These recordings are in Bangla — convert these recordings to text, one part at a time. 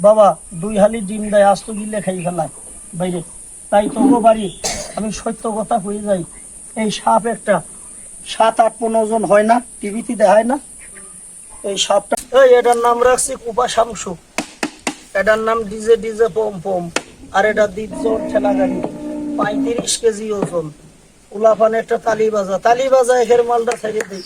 বাবা 2 হালি ডিম দেয়, আজ তো গিলে খাই ফেলায় বাইরে। তাই তো বাড়ি আমি সত্য কথা কই যাই, এই সাপ একটা 7-8 15 জন হয় না, টিভিতে দেখায় না এই সাপটা। এটার নাম রাখছি কুপা শামসু, এটার নাম ডিজে ডিজে পম পম, আর এটা দ্বীপজোর ঠেলা গাড়ি, 35 কেজি ওজন। উলাফানে একটা তালি বাজা এখের মালটা ছেড়ে দিই।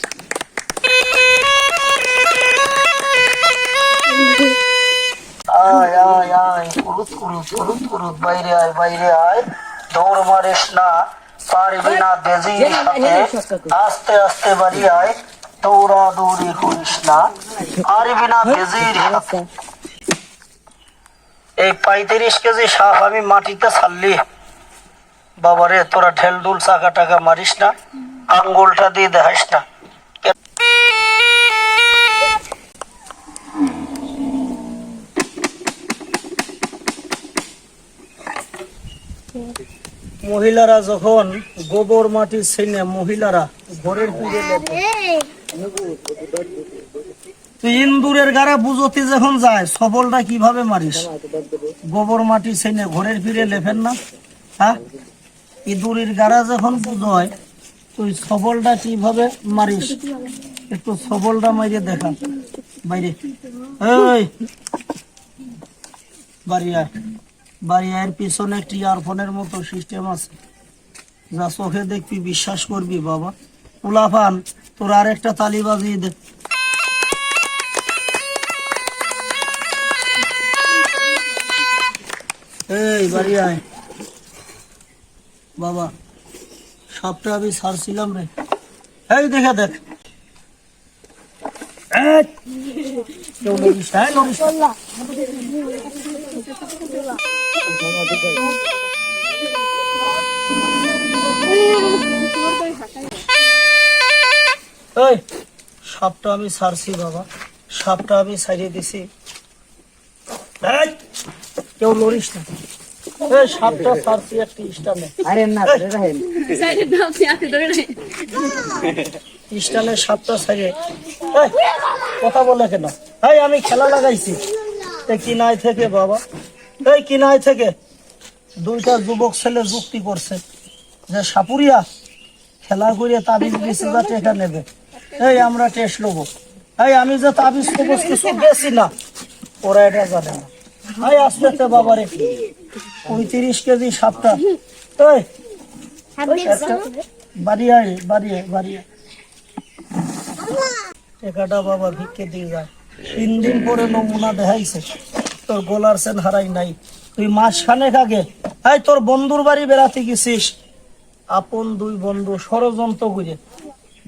আয় আয় আয় কুরুত কুরুত কুরুত কুরুত, বাইরে আয় দৌড় মারিস না, পারবি না বেজির সাথে, আস্তে আস্তে বাড়ি আয়, দৌড়া দৌড়ি করিস না, পারবি না বেজির সাথে। এই 35 কেজি সাপ আমি মাটিতে ছাড়লি বাবারে, তোরা ঢেল ডুল চাকা টাকা মারিস না, আঙ্গুলটা দিয়ে দেখাইস না। মহিলারা যখন গোবর মাটি ছেনে মহিলারা ঘরের পুড়ে তুই ইন্দুরের গাড়া বুঝতে যখন যায় সবলটা কিভাবে মারিস? গোবর মাটি ছেনে ঘরের ফিরে লেফেন না? হ্যাঁ, ইঁদুরের গাড়া যখন বুঝয় তুই সবলটা কিভাবে মারিস? একটু সবলটা মারিয়ে দেখা বাইরে। এই বাড়িয়ার পিছনে একটি ইয়ারফোনের মতো সিস্টেম আছে, যা চোখে দেখবি বিশ্বাস করবি বাবা। উলাফান তোর আর একটা তালি বাজিয়ে দে। এই বাড়ি আয় বাবা, সাপটা আমি ছাড়ছিলাম রে, এই দেখে দেখ। সাপটা আমি ছাড়ছি বাবা, সাপটা আমি ছাড়িয়ে দিছি, কেউ লড়িস না। সাপটা ছাড়ছি একটি স্টানে, স্টানের সাপটা ছাড়িয়ে কথা বলে কেন? আমি খেলা লাগাইছি কিনাই থেকে বাবা, এই কিনাই থেকে 2টা যুবক ছেলে যুক্তি করছে যে সাপুরিয়া খেলা করে তাবিজ বেশি যা টেকা নেবে, এই আমরা টেস্ট নেবো। আমি যে তাবিজ কবজ কিছু বেশি না, ওরা এটা জানে না। আসতে বাবারে 35 কেজি সাপটা, বাড়িয়ে টেকাটা বাবা ভিক্ষে দিয়ে যায়। 3 দিন পরে নমুনা দেখাইছে, তোর গলার সেন হারাই নাই। তুই মাসখানেক আগে তোর বন্ধুর বাড়ি বেড়াতে গেছিস, আপন 2 বন্ধু ষড়যন্ত্র করে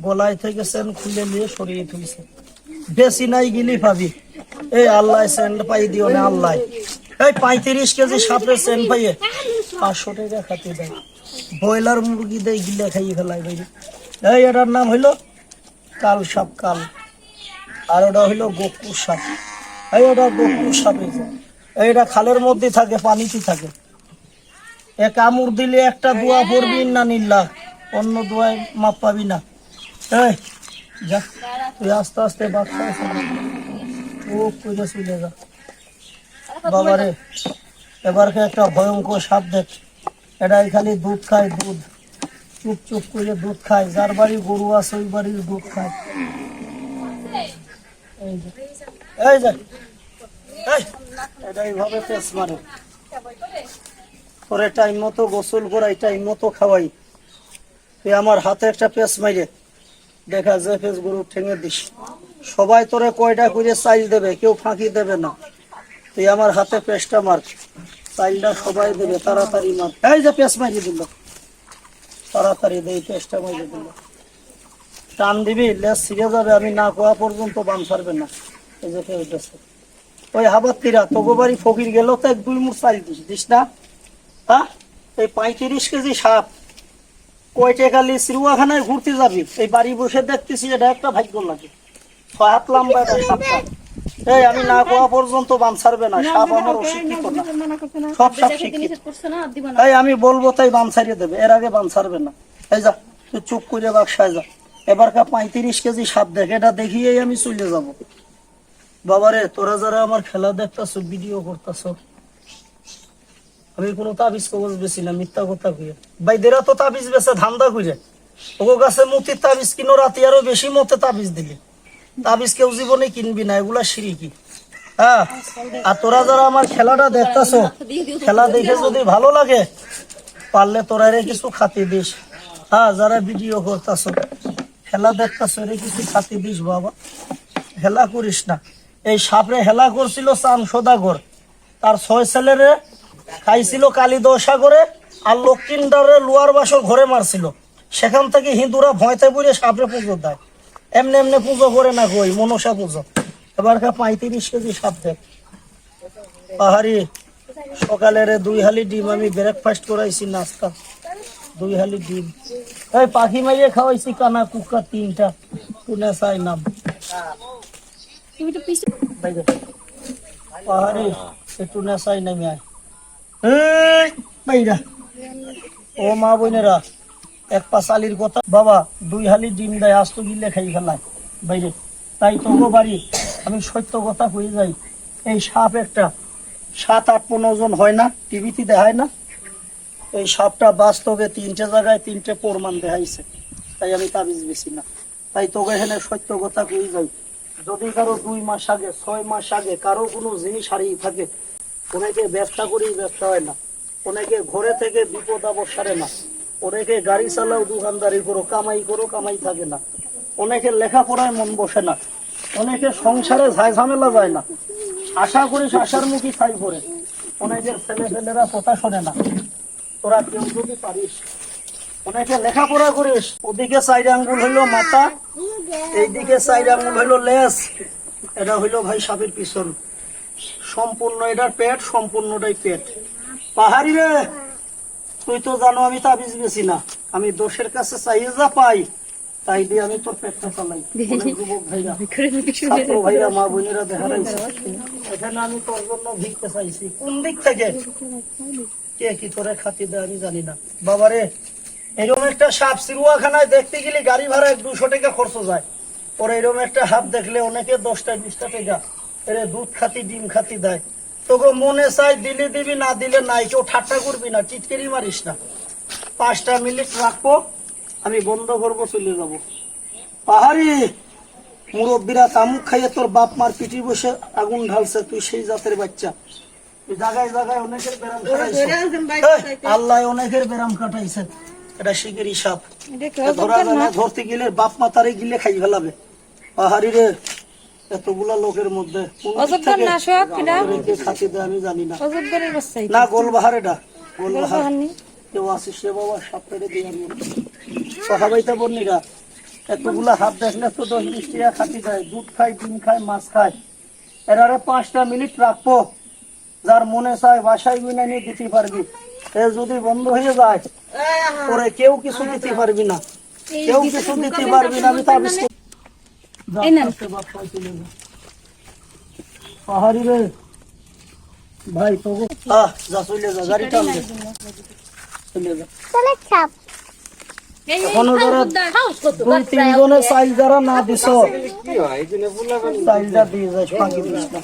গলায় থেকে সেন খুলে নিয়ে সরিয়ে তুলছে। বেশি নাই গিলি পাবি, এই আল্লাহ সেন্ট পাই দিও না আল্লাহ। 35 কেজি সাপের সেন পাইয়ে 500 টাকা খাতে দেয়, ব্রয়লার মুরগি দেয় গিলে খাইয়ে ফেলায় বাইরে। এটার নাম হইলো কাল সাপ, কাল। আর ওটা হইলো গোকুর সাপ। ওটা গোকুর সাপ, এইটা খালের মধ্যে থাকে, পানিতে থাকে। কামড় দিলে একটা দোয়া পড়বি না নিল্লা, অন্য দোয়ায় মাপ পাবি না। যা তুই আস্তে আস্তে বাচ্চা চলে যা বাবারে। এবারকে একটা ভয়ঙ্কর সাপ দেখ, এটাই খালি দুধ খায়, দুধ চুপ চুপ করে দুধ খায়, যার বাড়ি গরু আছে ওই বাড়ির দুধ খায়। এটা এইভাবে পেঁচ মারে, পরে টাইম মতো গোসল করাই, টাইম মতো খাওয়াই। তুই আমার হাতে একটা পেঁচ মাইরে দেখা যে পেঁচ গরু ঠেঙে দিস, সবাই তোরে কয়টা করে চাইল দেবে, কেউ ফাঁকি দেবে না। তুই আমার হাতে পেঁচটা মার, চাইলটা সবাই দেবে, তাড়াতাড়ি মার। এই যে পেঁচ মাইরে দিল, তাড়াতাড়ি দেই পেঁচটা মাইরে দিল। টান দিবি, লেজ ছিঁড়ে যাবে, আমি না কোয়া পর্যন্ত বান ছাড়বে না। এই যে পেঁচ ওই হাবাত্তিরা তোগো বাড়ি ফকির গেল তো 1-2 মুঠ চাইল দিস না। এই 35 কেজি সাপ কয় টাকা চিড়িয়াখানায় ঘুরতে যাবি, এই বাড়ি বসে দেখতেছি, এটা একটা ভাগ্য লাগে। 6 হাত লম্বা এটা সাপটা, এই আমি না কোয়া পর্যন্ত বান ছাড়বে না, সাপ আমার অশিক্ষিত না, সব সাপ শিক্ষিত। এই আমি বলবো তাই বান ছাড়িয়ে দেবে, এর আগে বান ছাড়বে না। এই যা তুই চুপ করে বাক্সায় যা, এবারকার 35 কেজি সাপ দেখ, এটা দেখিয়েই আমি চলে যাব। বাবারে তোরা যারা আমার খেলা দেখতেছ, ভিডিও করতেছ, আমি কোনো তাবিজ কবজ বেশি না, মিথ্যা কথা কইয়া বাইদেরা তো তাবিজ বেছে ধান্দা কইরে, ওগো গাছে মুতির তাবিজ কিনো, রাতে আরো বেশি মতে তাবিজ দিলি, তাবিজ কেউ জীবনে কিনবি না, এগুলা সিরিকি। হ্যাঁ, আর তোরা যারা আমার খেলাটা দেখতেছ, খেলা দেখে যদি ভালো লাগে পারলে তোরা রে কিছু খাতি দিস। হ্যাঁ, যারা ভিডিও করতেছ, খেলা দেখতেছ, রে কিছু খাতি দিস বাবা, হেলা করিস না। এই সাপরে হেলা করছিল চান সদাগর, তার 6 ছেলেরে খাইছিল কালী দশাগরে, আর লক্ষ্মীন্দারে লোয়ার বাসর ঘরে মারছিল। সেখান থেকে হিন্দুরা ভয়তে পড়ে সাপরে পুজো দেয়, এমনি এমনি পুজো করে না, কই মনসা পুজো। এবারকার 35 কেজি সাপ দেখ পাহাড়ি। সকালের 2 হালি ডিম আমি ব্রেকফাস্ট করাইছি, নাস্তা 2 হালি ডিম। এই পাখি মাইরে খাওয়াইছি কানা কুকা 3টা, টুনা চাই নাম পাহাড়ি, একটু নেশাই নামে আয়। এই বাইরা ও মা বোনেরা, এক পা চালির কথা বাবা, 2 হালি ডিম দেয়, আস্ত গিলে খাই ফেলায় বাইরে। তাই তবু বাড়ি আমি সত্য কথা কই যাই, এই সাপ একটা 7-8-15 জন হয় না, টিভিতে দেখায় না, এই সাপটা বাস্তবে 3টে জায়গায় 3টে প্রমাণ দেখাইছে। তাই আমি তাবিজ বেশি না, তাই তোকে এখানে সত্য কথা কই যাই। যদি কারো 2 মাস আগে 6 মাস আগে কারো কোনো জিনিস হারিয়ে থাকে, অনেকে ব্যবসা করেই ব্যবসা হয় না, অনেকে ঘরে থেকে বিপদ আপদ সারে না, অনেকে গাড়ি চালাও, দোকানদারি করো, কামাই থাকে না, অনেকে লেখাপড়ায় মন বসে না, অনেকে সংসারে ঝামেলা যায় না, আশা করিস আশার মুখী ছাই পড়ে, অনেকের ছেলেরা কথা শোনে না। তোরা কেউ যদি পারিস, অনেকে লেখাপড়া করিস, ওদিকে 4 আঙ্গুল হইলো মাথা, এইদিকে 4 আঙ্গুল হইলো লেজ, এটা হইলো ভাই সাপের পিছন, সম্পূর্ণ এটার পেট, সম্পূর্ণটাই পেট। পাহাড়ি রে, তুই তো জানো আমি তাবিজ বেশি না, আমি দোষের কাছে চাইয়ে যা পাই তাই দিয়ে আমি তোর পেটটা চালাই। যুবক ভাইরা, ছাত্র ভাইরা, মা বোনেরা দেখা রয়েছে, এখানে আমি তোর জন্য ভিক্ষে চাইছি। কোন দিক থেকে কে কি করে খাতি দেয় আমি জানি না। বাবারে, এরকম একটা সাপ চিড়িয়াখানায় দেখতে গেলে গাড়ি ভাড়া 200 টাকা খরচ যায়, ওরা এরকম একটা হাত দেখলে অনেকে 10টা-20টা টাকা এরে দুধ খাতি ডিম খাতি দেয়। তোকে মনে চাই দিলে দিবি, না দিলে নাই, কেউ ঠাট্টা করবি না, টিটকেরি মারিস না। 5টা মিনিট রাখবো, আমি বন্ধ করবো, চলে যাবো। পাহাড়ি মুরব্বীরা তামুক খাইয়ে তোর বাপ মার পিঠি বসে আগুন ঢালছে, তুই সেই জাতের বাচ্চা। জায়গায় জায়গায় অনেকের ব্যারাম কাটাইছে, আল্লাহ অনেকের ব্যারাম কাটাইছে। এটা শিগগিরই সাপ, ধরা জানা, ধরতে গেলে বাপ মা তারে গিলে খাই ফেলাবে। পাহাড়ি রে, এতগুলা লোকের মধ্যে খাতি দেয় আমি জানি না। না গোলবাহার, এটা গোলবাহার কেউ আছে সে বাবা সাপ পেটে দিয়ে আমি কথা বইতে বন্যিরা, এতগুলা হাত দেখলে তো 10-20 টাকা খাতি দেয়, দুধ খায়, ডিম খায়, মাছ খায়। এরারে 5টা মিনিট রাখবো, যার মনে চায় বাসায় গুনে নিয়ে দিতে পারবি। এ যদি বন্ধ হয়ে যায় পরে কেউ কিছু দিতে পারবি না, কেউ কিছু দিতে পারবি না। আমি তাবিজ পাহাড়ি রে ভাই, তো যা চলে যা, গাড়ি টান দে, চলে যা। এখনো যারা 2-3 জনে চাইল যারা না দিছ, চাইলটা দিয়ে যাস, ফাঁকি দিস না।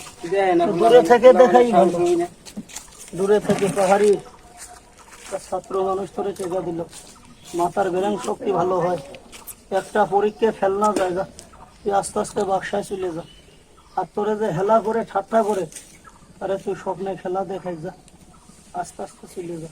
দূরে থেকে দেখাই ভালো, দূরে থেকে। পাহাড়ি ছাত্র মানুষ তোরে টেকা দিল, মাথার ব্রেন শক্তি ভালো হয়। একটা পরীক্ষা ফেলনা জায়গা, তুই আস্তে আস্তে বাক্সায় চলে যা। আর তোরে যে হেলা করে ঠাট্টা করে, আরে তুই স্বপ্নে খেলা দেখাই যা, আস্তে আস্তে চলে যা।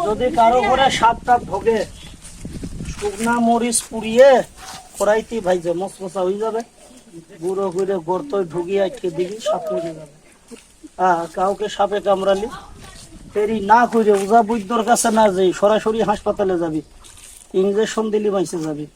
যদি কারো করে সাপ টাপ ঢোকে, শুকনা মরিচ পুড়িয়ে কড়াইতে ভাইজে মশমশা হয়ে যাবে, গুঁড়ো করে গর্ত ঢুকিয়ে আটকে দিবি, সাপ মরে যাবে। কাউকে সাপে কামড়ালি ফেরি না করে ওজা বৈদ্যর কাছে না যাই, সরাসরি হাসপাতালে যাবি, ইঞ্জেকশন দিলি বাইসে যাবি।